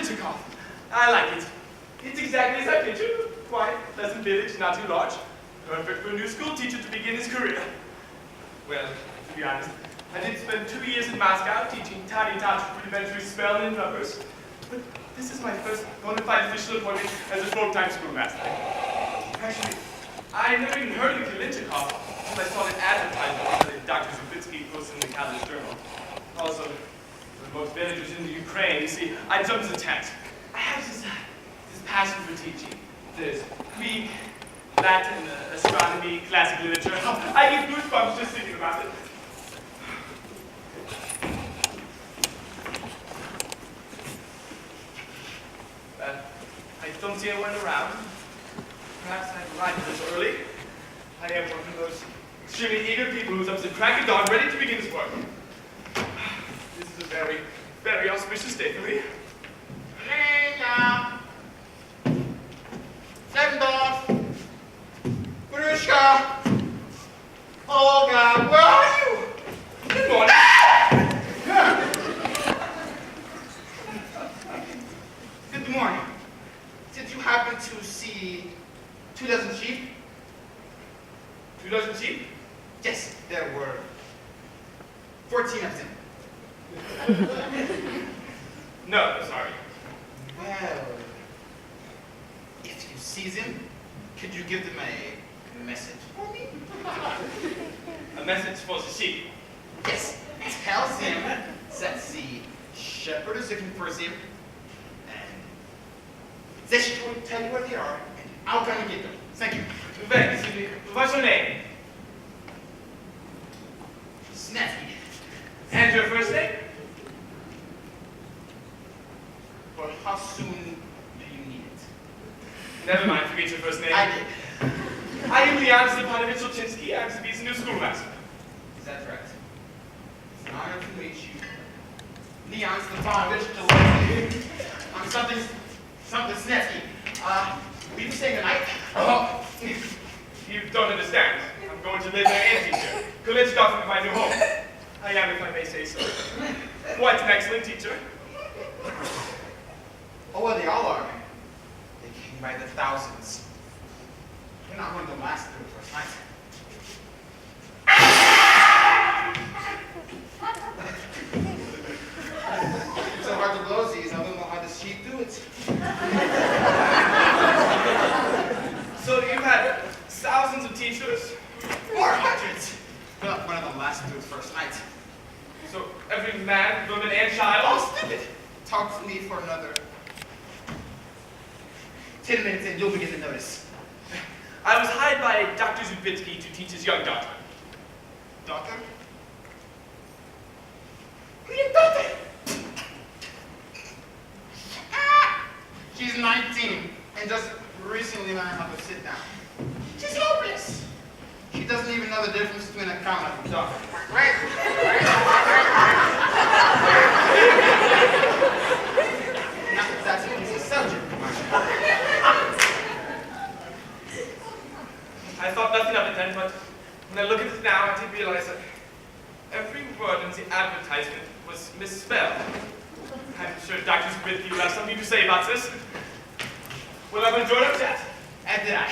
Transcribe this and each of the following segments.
Kalinchikov. I like it. It's exactly as I pictured. Quiet, pleasant village, not too large. Perfect for a new school teacher to begin his career. Well, to be honest, I did spend 2 years in Moscow teaching tiny tots rudimentary spelling and numbers. But this is my first bona fide official appointment as a full-time schoolmaster. Actually, I never even heard of Kalinchikov until I saw the advertisement that Dr. Zubitsky posted in the college journal. Also, for most villagers in the Ukraine, you see, I jumped to the tent. I have this passion for teaching. There's Greek, Latin, astronomy, classical literature. I get goosebumps just thinking about it. I don't see anyone around. Perhaps I arrived a little early. I am one of those extremely eager people who's up to crack of dawn, ready to begin his work. This is a very, very auspicious day for me. Lena! Sendorf! Grushka! Olga, where are you? Good morning. Good morning. Did you happen to see 2 dozen sheep? 2 dozen sheep? Yes, there were 14 of them. No, sorry. Well, if you see them, could you give them a message for me? A message for the sheep. Yes, tell them that the shepherd is looking for them, and they should tell you where they are, and I'll come and get them. Thank you. Thanks. What's your name? Snappy. And your first name? Well, how soon do you need it? Never mind, forget your first name. I did. I am Leon Stepanovich Olchinsky. I'm to be his new schoolmaster. Is that correct? It's an honor to meet you. Leon Stepanovich Olchinsky. I'm something Snetsky. Will you stay the night? Oh, you don't understand. I'm going to live there and teacher. Kalinchikov is my new home. I am, if I may say so. Quite an excellent teacher. Oh, well, they all are. They came by the thousands. You're not one of the last through the first night. It's so hard to blow these. I don't know how the sheep do it. So you've had thousands of teachers? Or hundreds. But one of the last through the first night. So every man, woman, and child? Oh, stupid. Talk to me for another 10 minutes and you'll begin to notice. I was hired by Dr. Zubitsky to teach his young daughter. Doctor? Who's your daughter? She's 19 and just recently learned how to sit down. She's hopeless. She doesn't even know the difference between a comma and a dog. Right? Not that that's a piece of subject. I thought nothing of it then, but when I look at it now, I did realize that every word in the advertisement was misspelled. I'm sure Dr. Zubitsky will have something to say about this. Well, I've enjoyed our chat. And did I?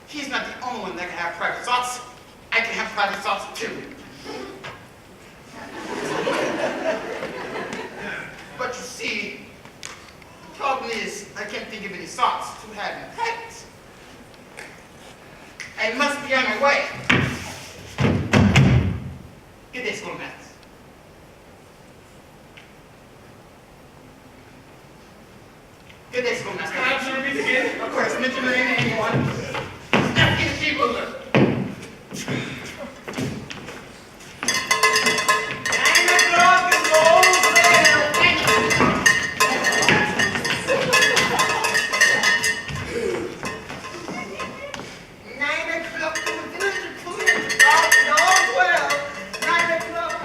He's not the only one that can have private thoughts. I can have private thoughts too. But you see, the problem is I can't think of any thoughts to have in practice. I must be on my way. Good day, schoolmaster. Good day, schoolmaster. Perhaps you repeat again? Of course, mention your name to anyone. Step in the sheep mover. 9 o'clock is over. 9 o'clock to the village community. All well. 9 o'clock.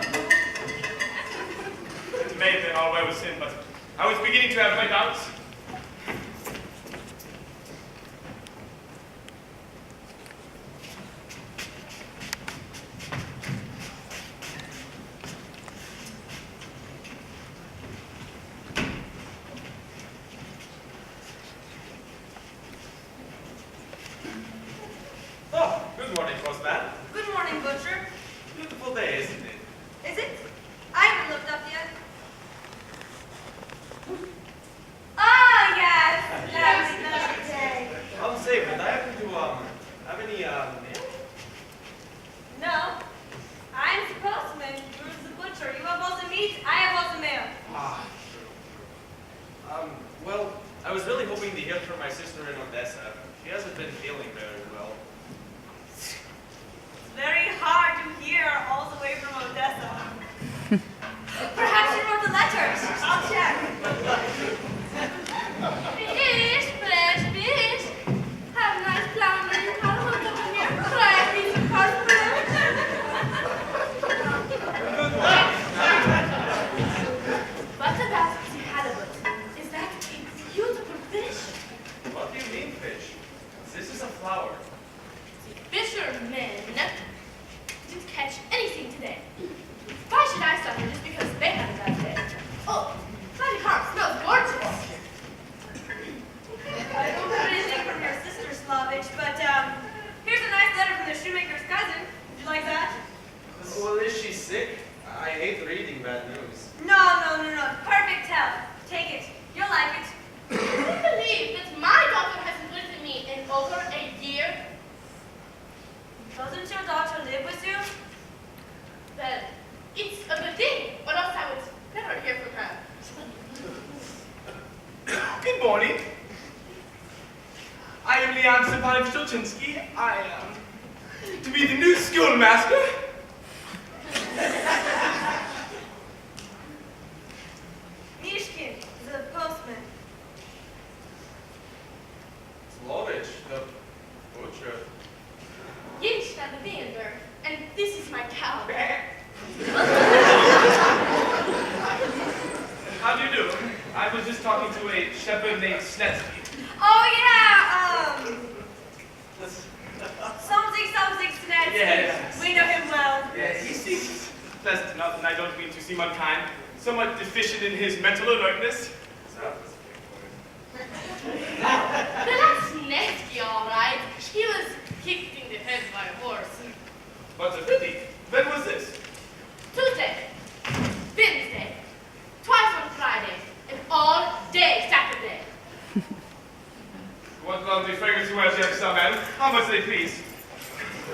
It may have been all well with him, but I was beginning to have my doubts. Perhaps she wrote the letters. I'll check. Fish, fresh fish. Have a nice flounder and halibut over here. Try a piece of carpet. What about the halibut? Is that a beautiful fish? What do you mean, fish? This is a flower. The fishermen didn't catch anything today. Why should I suffer just because they had a bad day? Oh, bloody heart smells gorgeous. I don't have anything from your sister, Slavich, but here's a nice letter from the shoemaker's cousin. Would you like that? Well, is she sick? I hate reading bad news. No. Perfect help. Take it. You'll like it. I can't believe that my daughter hasn't visited me in over a year. Doesn't your daughter live with you? Well, it's a good thing, or else I would never hear from her. Good morning. I am Leon Stepanovich Dolchinsky. I am to be the new schoolmaster. Mishkin, the postman. Slovich, the butcher. Yinshna the Vienberg, and this is my cow. How do you do? I was just talking to a shepherd named Snetsky. Oh yeah, something Snetsky. Yes. We know him well. Yeah, he seems pleasant enough, and I don't mean to seem unkind. Somewhat deficient in his mental alertness. That's Nevsky, all right. He was kicked in the head by a horse. What's a pity? When was this? Tuesday, Wednesday, twice on Friday, and all day Saturday. What lovely fragrance you wear, young sir, madam. How much do they please?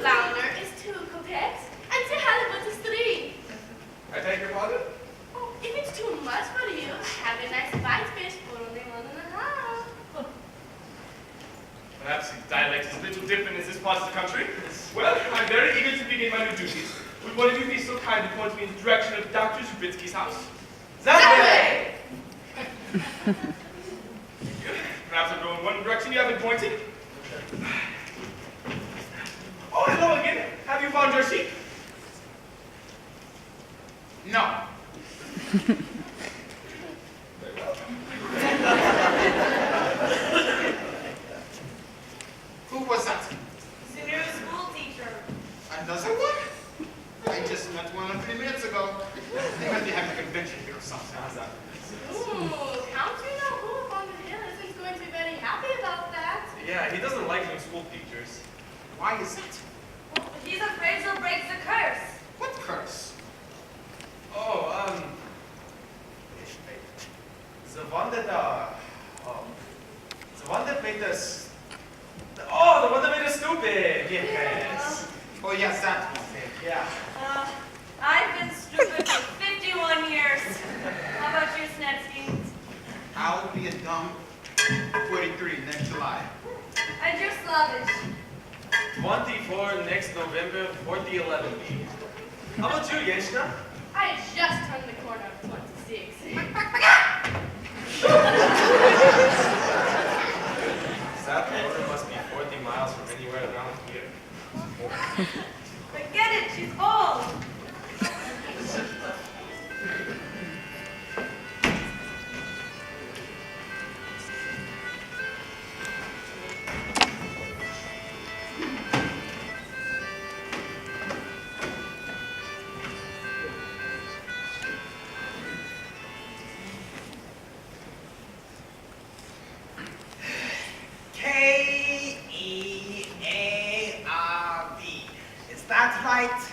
Flounder is 2 kopecks, and the halibut is 3. I take your pardon? Oh, if it's too much for you, have a nice white fish for only 1.5. Perhaps the dialect is a little different in this part of the country. Well, I'm very eager to begin my new duties. Would one of you be so kind to point me in the direction of Dr. Zubitsky's house? That way! Perhaps I'll go in one direction you haven't pointed. Oh, hello again. Have you found your sheep? No. Very well. Who was that? The new school teacher. Another one? I just met one a few minutes ago. They must be having a convention here or something. How's that? Ooh, Count you know who up on the hill isn't going to be very happy about that. Yeah, he doesn't like new school teachers. Why is that? He's afraid she'll break the curse. What curse? Oh, the one that, the one that made us, oh, the one that made us stupid. Yes. Oh, yes, that one. Yeah. I've been stupid for 51 years. How about you, Snetsky? I'll be a dumb 43 next July. And you're Slavish. 24 next November, 4011. How about you, Yeshna? I just turned the corner of 26. That border must be 40 miles from anywhere around here. Forget it, she's old. K-E-A-R-V. Is that right?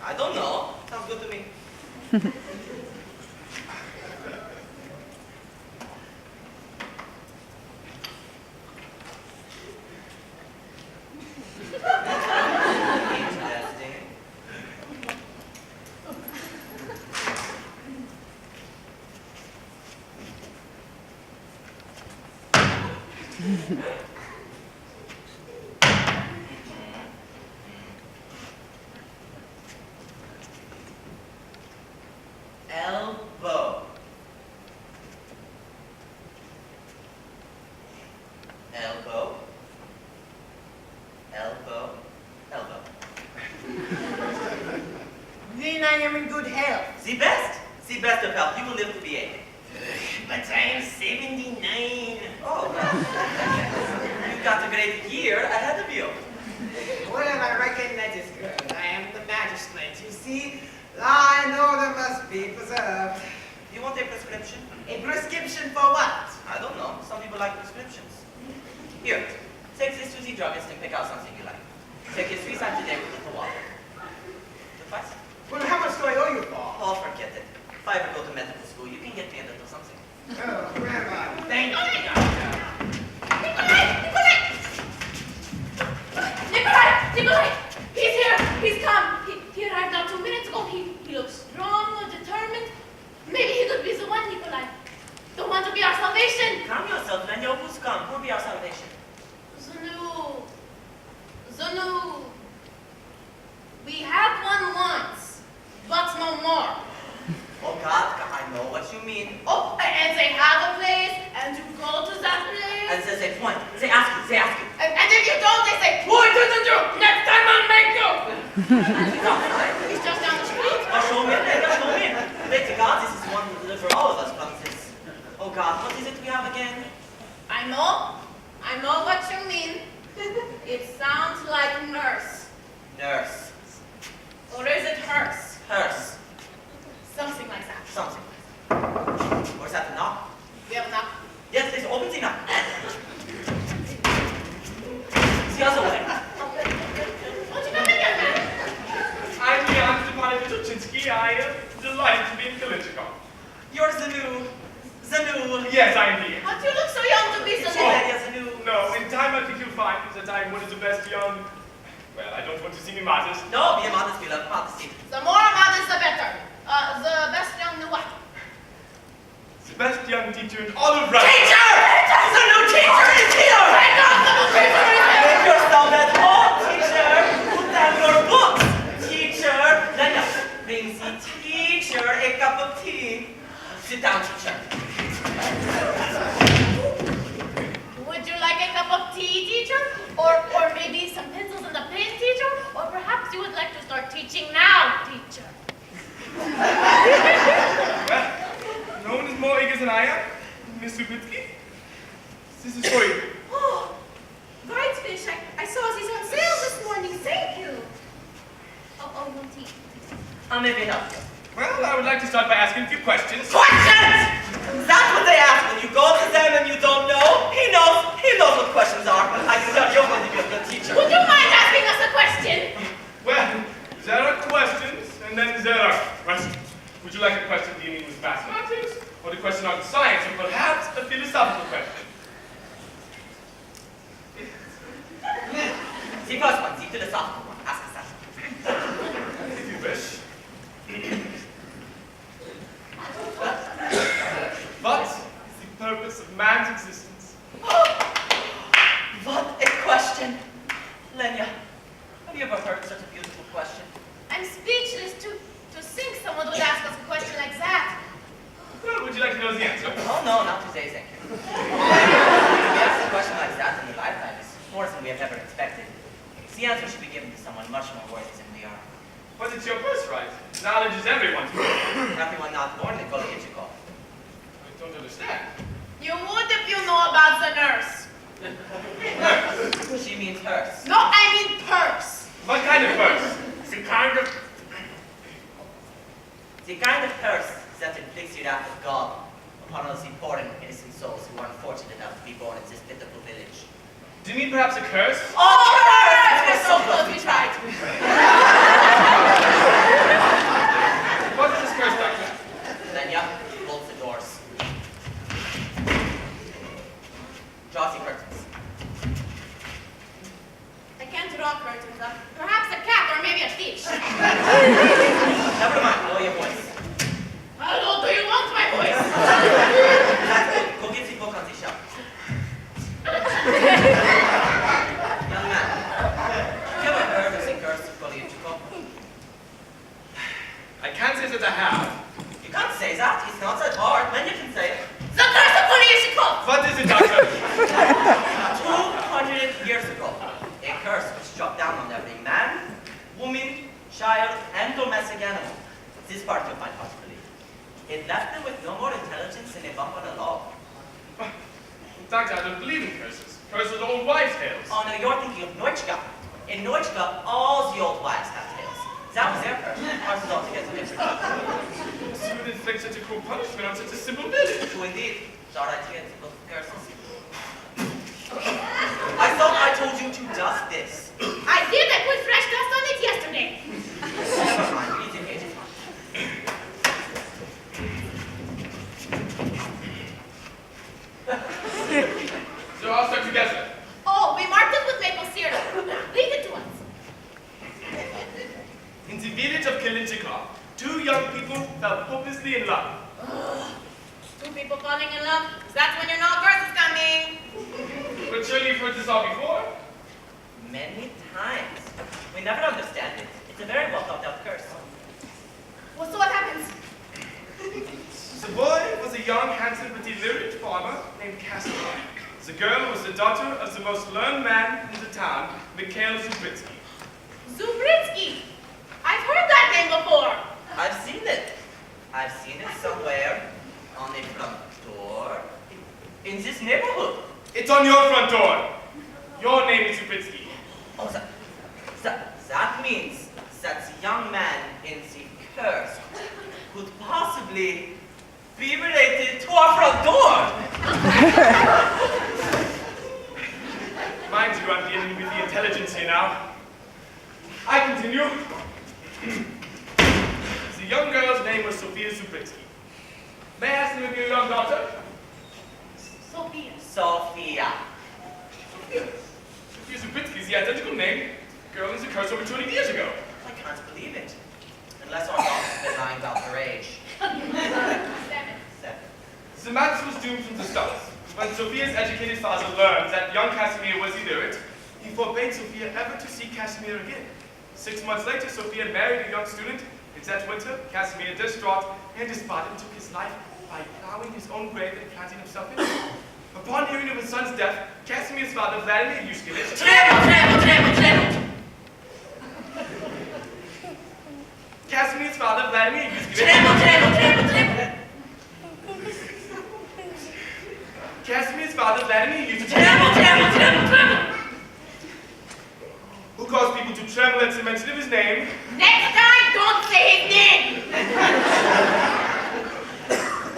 I don't know. Sounds good to me. good health. The best of health. You will live to be 80. But I am 79. Oh, well. You've got a great year ahead of you. Well, I reckon that is good. I am the magistrate. You see, law and order must be preserved. You want a prescription? A prescription for what? I don't know. Some people like prescriptions. Here, take this to the druggist and pick out something you like. Take it 3 times a day with little water. Suffice? Well, how much do I owe you for? Oh, forget it. If I ever go to medical school, you can get me a little something. Oh, grandma. Thank you, doctor. Nikolai! He's here! He's come! He arrived not 2 minutes ago. He looks strong, determined. Maybe he could be the one, Nikolai. The one to be our salvation. Calm yourself, Lenyo. Who's come? Who'll be our salvation? Zanu. We had one once, but no more. Oh, God, I know what you mean. Oh, and they have a place, and you go to that place. And they point. They ask you. And if you don't, they say, why didn't you? Next time I'll make you. He's outside. He's just down the street. Show me. Pray to God, this is one to deliver all of us from this. Oh, God, what is it we have again? I know what you mean. It sounds like nurse. Nurse. Or is it hearse? Hearse. Something like that. Something. Or is that a knock? We have enough. Yes, please, open the knock. The other way. Won't you come in, young man? I'm Leon Stepanovich Ochinsky. I am delighted to be in Kalichikov. You're Zanu. Yes, I am here. But you look so young to be so Oh. little. Zanu. No, in time I think you'll find that I am one of the best young... Well, I don't want to seem immodest. No, be modest, we love modesty. The more modest, the better. The best young new what? The best young teacher in all of Russia. Teacher! The new teacher is here! Thank God, the new teacher is here! Make yourself at home, teacher! Put down your books! Teacher! Lena, bring the teacher a cup of tea. Sit down, teacher. Would you like a cup of tea, teacher? Or maybe some pencils and a pen, teacher? Or perhaps you would like to start teaching now, teacher? Well, no one is more eager than I am. Miss Subitsky, this is for you. Oh, Whitefish, I saw these on sale this morning. Thank you. Oh, no tea. I'll maybe help you. Well, I would like to start by asking a few questions. Questions! That's what they ask when you go to them and you don't know. He knows what questions are. I can tell you're going to be a good teacher. Would you mind asking us a question? Well, there are questions, and then there are questions. Would you like a question dealing with mathematics, or a question on science, or perhaps a philosophical question? The first one, the philosophical one. Ask us that. If you wish. What is the purpose of man's existence? What a question. Lenya, have you ever heard such a beautiful question? I'm speechless to think someone would ask us a question like that. Well, would you like to know the answer? Oh, no, not today, thank you. We ask a question like that in your lifetime is more than we have ever expected. The answer should be given to someone much more worthy than we are. But it's your birthright. Knowledge is everyone's birthright. Everyone not born in Goloyichikov. I don't understand. You would if you know about the nurse. She means hers. No, I mean purse. What kind of purse? The kind of curse that inflicts the wrath of God upon all the poor and innocent souls who are unfortunate enough to be born in this pitiful village. Do you mean perhaps a curse? Oh, curse! We're so close, we tried. What is this curse, Doctor? Lenya, close the doors. Draw the curtains. I can't draw curtains. Perhaps a cat or maybe a fish. Never mind, lower your voice. How low do you want my voice? That's good. Go get the book on the shelf. Young man, have you ever heard of the curse of Goloyichikov? I can't say that I have. You can't say that. It's not that hard. Then you can say it. The curse of Goloyichikov! What is it, Doctor? 200 years ago, a curse was struck down on every man, woman, child, and domestic animal. This part you'll find hard to believe. It left them with no more intelligence than a bump on a log. Doctor, I don't believe in curses. Curses are old wives' tales. Oh, no, you're thinking of Neutschka. In Neutschka, all the old wives have tails. That was their curse. Ours is altogether different. So would inflict such a cruel punishment on such a simple village. True indeed. It's all right to get both curses. I thought I told you to dust this. I did. I put fresh dust on it yesterday. Never mind, we need to engage it. So I'll start together. Oh, we marked it with maple syrup. Leave it to us. In the village of Kilinchikov, two young people fell hopelessly in love. Two people falling in love. That's when your no curse is coming. But surely you've heard this all before? Many times. We never understand it. It's a very well thought out curse. Well, so what happens? The boy was a young, handsome, but illiterate farmer named Casimir. The girl was the daughter of the most learned man in the town, Mikhail Zubritsky. Zubritsky. I've heard that name before. I've seen it. I've seen it somewhere on the front door in this neighborhood. It's on your front door. Your name is Zubritsky. Oh, that means that the young man in the curse could possibly be related to our front door. Mind you, I'm dealing with the intelligence here now. I continue. The young girl's name was Sophia Zubritsky. May I ask the name of your young daughter? Sophia. Sophia. Sophia Zubritsky is the identical name of the girl in the curse over 20 years ago. I can't believe it. Unless our daughter's been lying about her age. 7. The match was doomed from the start. When Sophia's educated father learned that young Casimir was illiterate, he forbade Sophia ever to see Casimir again. 6 months later, Sophia married a young student. In that winter, Casimir, distraught and despondent, took his life by plowing his own grave and planting himself in it. Upon hearing of his son's death, Casimir's father, Vladimir Yushkevich, Casimir's father, Vladimir Yushkevich, Casimir's father, Vladimir Yushkevich, who caused people to tremble at the mention of his name. Next time, don't say his name.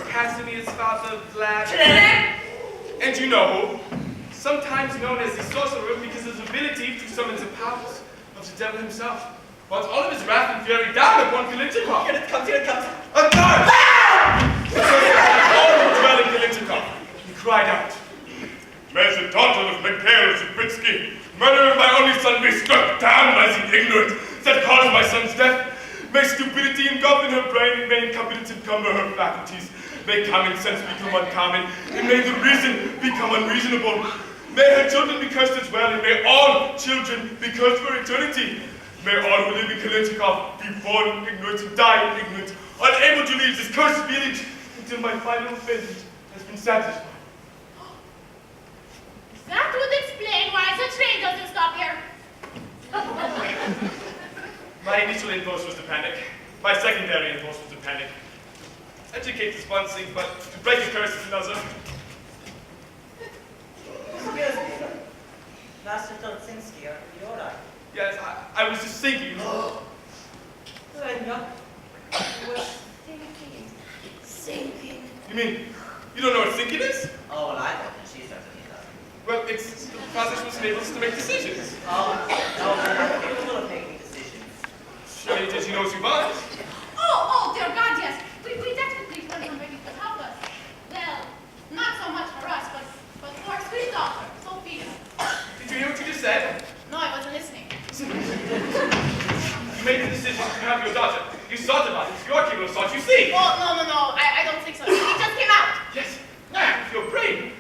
Casimir's father, Vlad, and you know who, sometimes known as the sorcerer because of his ability to summon the powers of the devil himself, brought all of his wrath and fury down upon Kilinchikov. Here it comes, here it comes. A curse! The curse upon all who dwell in Kilinchikov. He cried out, "May the daughter of Mikhail Zubritsky, murderer of my only son, be struck down by the ignorant that caused my son's death. May stupidity engulf in her brain, and may incompetence encumber her faculties. May common sense become uncommon, and may the reason become unreasonable. May her children be cursed as well, and may all children be cursed for eternity. May all who live in Kilinchikov be born ignorant and die ignorant, unable to leave this cursed village until my final fate has been satisfied." That would explain why the train doesn't stop here. My initial impulse was to panic. My secondary impulse was to panic. Educate is one thing, but to break a curse is another. Excuse me. Master Tolzinski, are you all right? Yes, I was just thinking. Lenya, Thinking. You mean, you don't know what thinking is? oh, well, I don't, and she certainly doesn't. Well, it's the process which enables us to make decisions. Oh, no, we're not capable of making decisions. Surely does he know what you want? Oh, dear God, yes. We definitely want somebody to help us. Well, not so much for us, but for our sweet daughter, Sophia. Did you hear what you just said? No, I wasn't listening. You made the decision to have your daughter. You thought about it. Your capable of thought, you see. Oh, no. I don't think so. It just came out. Yes, with your brain.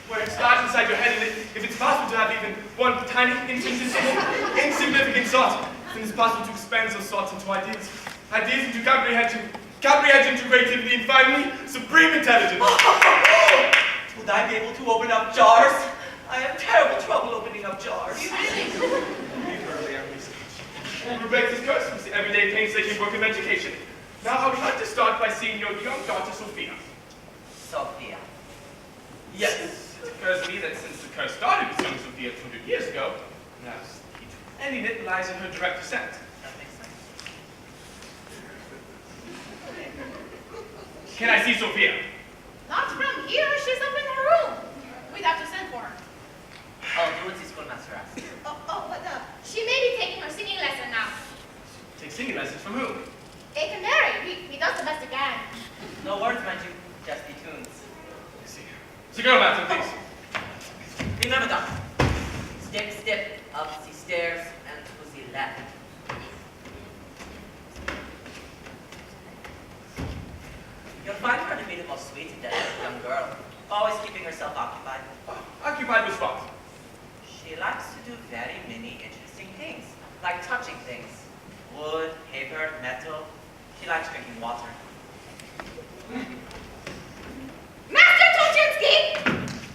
Where it's large inside your head, and if it's possible to have even one tiny, insignificant thought, then it's possible to expand those thoughts into ideas. Ideas into comprehension, comprehension to creativity, and finally, supreme intelligence. Would I be able to open up jars? I have terrible trouble opening up jars. We've heard of our research. We break this curse with the everyday painstaking work of education. Now, I would like to start by seeing your young daughter, Sophia. Sophia. Yes, it occurs to me that since the curse started with young Sophia 200 years ago, perhaps any of it lies in her direct descent. That makes sense. Can I see Sophia? Not from here. She's up in her room. We'd have to send for her. Oh, do what the schoolmaster asks. But she may be taking her singing lesson now. Take singing lessons from whom? A canary. He does the best he can. No words, mind you, just the tunes. I see. So go, Matthew, please. Remember, Doctor. Step up the stairs and to the left. You'll find her to be the most sweet and delicate young girl, always keeping herself occupied. Occupied with what? She likes to do very many interesting things, like touching things. Wood, paper, metal. She likes drinking water. Master Tolchinsky!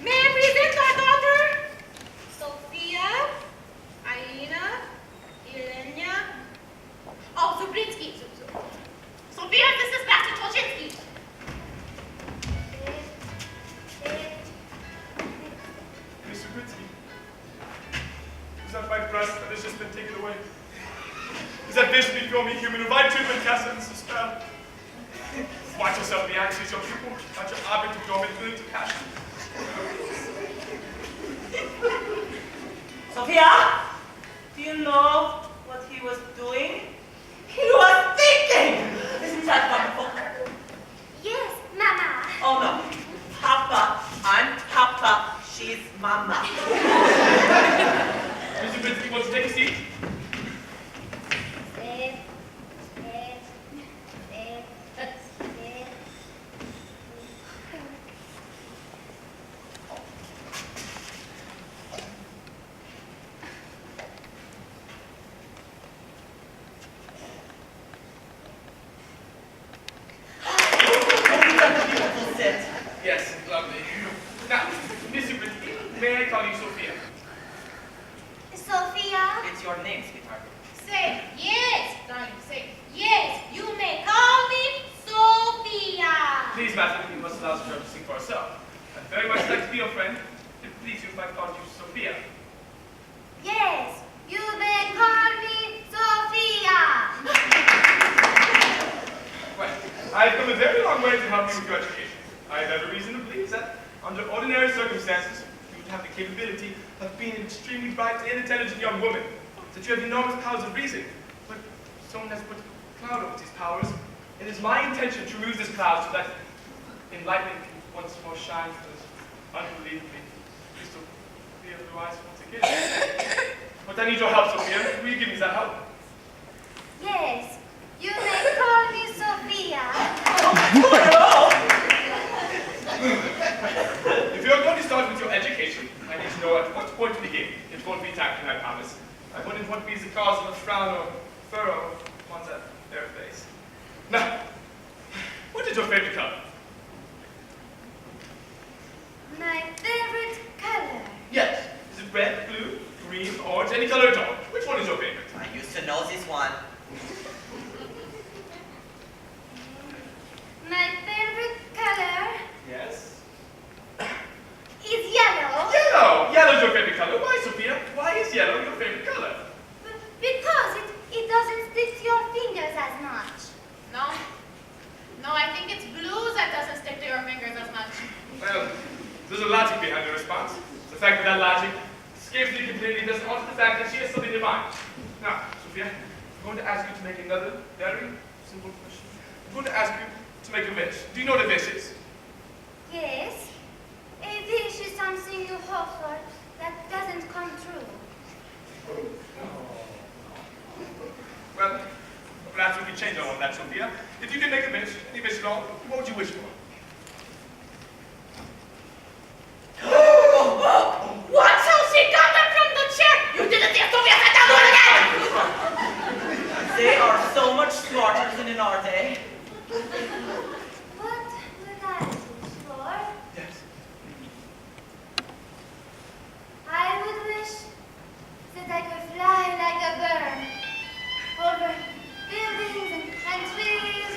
May I present our daughter? Sophia, Aina, Ilenia. Oh, Zubrinsky. Sophia, this is Master Tolchinsky. Mr. Grinsky. Is that my breast that has just been taken away? Is that vision before me human? Have I too been cast into spell? Watch yourself, the axe is your pupil, not your object of dormant feelings of passion. Sophia, do you know what he was doing? He was thinking! Isn't that wonderful? Yes, Mama. Oh no, Papa, I'm Papa, she's Mama. Mr. Grinsky wants to take a seat. Beautiful sit. Yes, lovely. Now, Mr. Grinsky, may I call you Sophia? Sophia? It's your name, sweetheart. Say yes, darling. Say yes. You may call me Sophia. Please, Matthew, you must allow us to sing for herself. I'd very much like to be your friend. It please you if I called you Sophia. Yes, you may call me Sophia. Well, I've come a very long way to help you with your education. I have every reason to believe that, under ordinary circumstances, you would have the capability of being an extremely bright and intelligent young woman, that you have enormous powers of reason. But someone has put a cloud over these powers. It is my intention to remove this cloud so that enlightenment can once more shine through those unbelievably crystal clear blue eyes once again. But I need your help, Sophia. Will you give me that help? Yes, you may call me Sophia. If you're going to start with your education, I need to know at what point to begin. It won't be tackling, I promise. I wouldn't want to be the cause of a frown or furrow upon that fair face. Now, what is your favorite color? My favorite color. Yes. Is it red, blue, green, orange, any color at all? Which one is your favorite? I used to know this one. My favorite color Yes. is yellow. Yellow! Yellow's your favorite color. Why, Sophia? Why is yellow your favorite color? Because it doesn't stick to your fingers as much. No, I think it's blue that doesn't stick to your fingers as much. Well, there's a logic behind the response. The fact that that logic escapes me completely doesn't alter the fact that she has something in mind. Now, Sophia, I'm going to ask you to make another very simple question. I'm going to ask you to make a wish. Do you know what a wish is? Yes, a wish is something you hope for that doesn't come true. Well, perhaps we can change all of that, Sophia. If you can make a wish, any wish at all, what would you wish for? What? So she got up from the chair. You didn't hear Sophia sit down again. They are so much smarter than in our day. What would I wish for? Yes. I would wish that I could fly like a bird over buildings and trees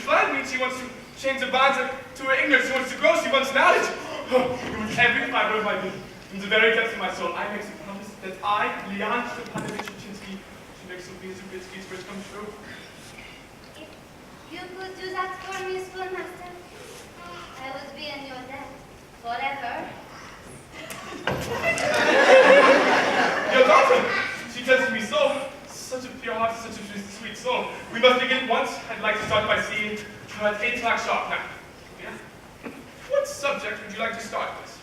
flattered me. She wants to change the bonds to her ignorance. She wants to grow. She wants knowledge. With every fiber of my being, from the very depths of my soul, I make a promise that I, Leon Stepanovich Chinsky, should make Sophia Zubitsky's wish come true. If you could do that for me, schoolmaster, I would be in your debt forever. Your daughter, she touches me so. Such a pure heart, such a sweet soul. We must begin at once. I'd like to start by seeing her at 8 o'clock sharp now. Yeah? What subject would you like to start with?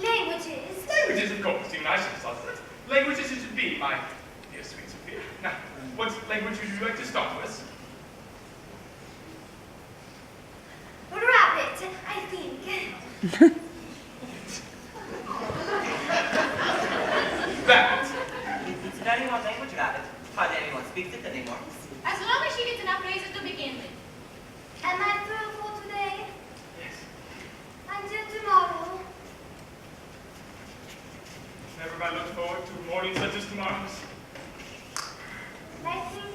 Languages. Languages, of course. Even I should have thought of that. Languages it should be, my dear sweet Sophia. Now, what language would you like to start with? Rabbit, I think. That. It's an anyone language, Rabbit. Hardly anyone speaks it anymore. As long as she gets enough praises to begin with. Am I through for today? Yes. Until tomorrow. Never mind look forward to mornings such as tomorrow's. I think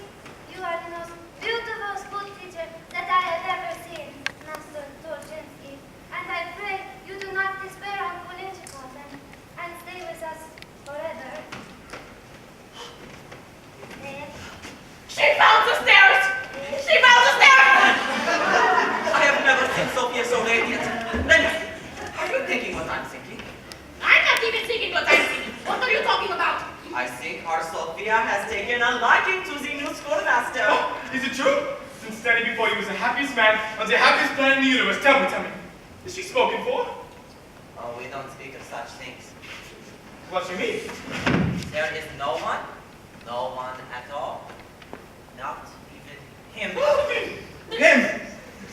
you are the most beautiful school teacher that I have ever seen, Master Torchinsky. And I pray you do not despair on Kulinchikov and stay with us forever. She found the stairs! She found the stairs! I have never seen Sophia so radiant. Linda, are you thinking what I'm thinking? I'm not even thinking what I'm thinking. What are you talking about? I think our Sophia has taken a liking to the new schoolmaster. Oh, is it true? Since standing before you was the happiest man on the happiest planet in the universe. Tell me. Is she spoken for? Oh, we don't speak of such things. What do you mean? There is no one at all. Not even him. Him!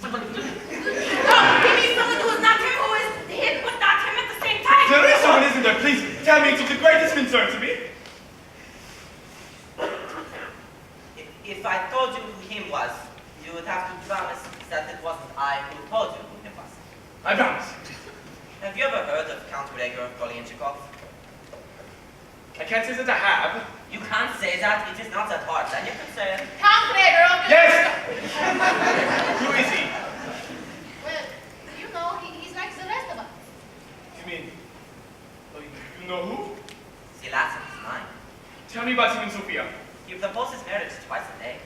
No, he means someone who is not him, who is him, but not him at the same time. There is someone, isn't there? Please, tell me. It's of the greatest concern to me. If I told you who him was, you would have to promise that it wasn't I who told you who him was. I promise. Have you ever heard of Count Gregor Kolinchikov? I can't say that I have. You can't say that. It is not that hard. Then you can say it. Count Gregor. Yes! Who is he? Well, you know, he's like the rest of us. You mean, oh, you know who? The Latin is mine. Tell me about him and Sophia. He proposes marriage twice a day.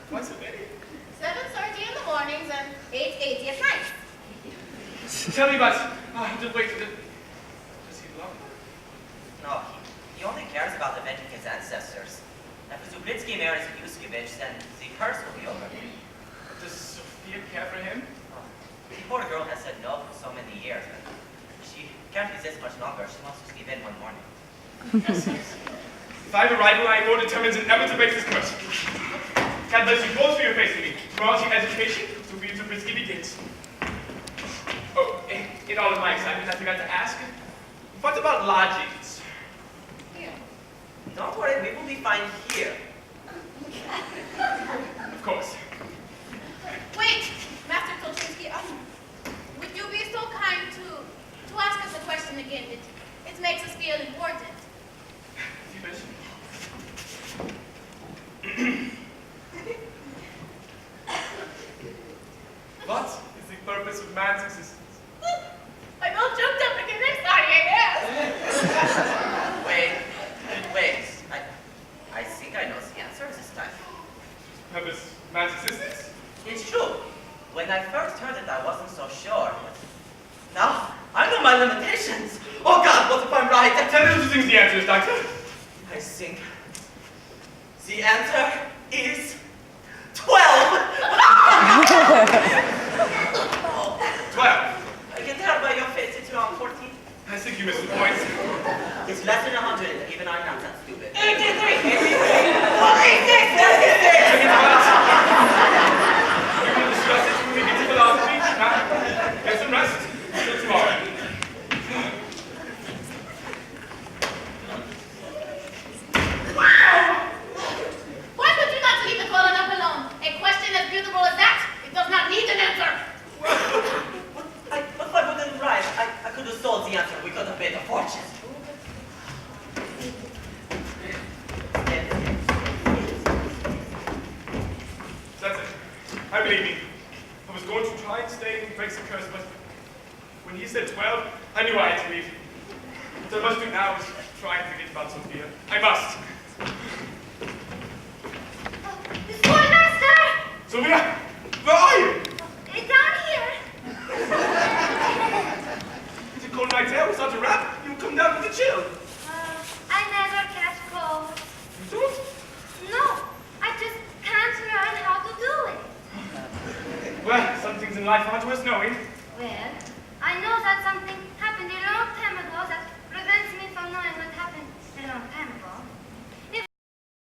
Twice a day. 7:30 in the mornings and 8:80 at night. Tell me about, just wait, does he love her? No, he only cares about avenging his ancestors. If Zubritsky marries Yuskevich, then the curse will be over. Does Sophia care for him? Oh, the poor girl has said no for so many years, but she can't resist much longer. She wants to sleep in one morning. Yes. If I have a rival, I am more determined than ever to break this curse. God bless you both for your faith in me. Tomorrow's your education, Sophia Zubritsky begins. Oh, in all of my excitement, I forgot to ask, what about lodgings? Don't worry, we will be fine here. Of course. Wait, Master Kolchinsky, would you be so kind to ask us a question again? It makes us feel important. What is the purpose of man's existence? I'm all choked up again next time, I guess. Wait. I think I know the answer this time. Purpose of man's existence? It's true. When I first heard it, I wasn't so sure. But now, I know my limitations. Oh God, what if I'm right? Tell me what you think the answer is, Doctor. I think the answer is 12. 12. I can tell by your face it's around 14. I think you missed the point. It's less than 100. Even I'm not that stupid. 83. 83. What is this? What is this? We're going to discuss it when we get to philosophy. Now, get some rest. Till tomorrow. Why would you not leave at 12 I believe me. I was going to try and stay and break the curse, but when he said 12, I knew I had to leave. What I must do now is try and forget about Sophia. I must. The schoolmaster! Sophia, where are you? Down here. Is it cold night air without a wrap? You come down with a chill. I never catch cold. You don't? No, I just can't learn how to do it. Well, some things in life aren't worth knowing. Well,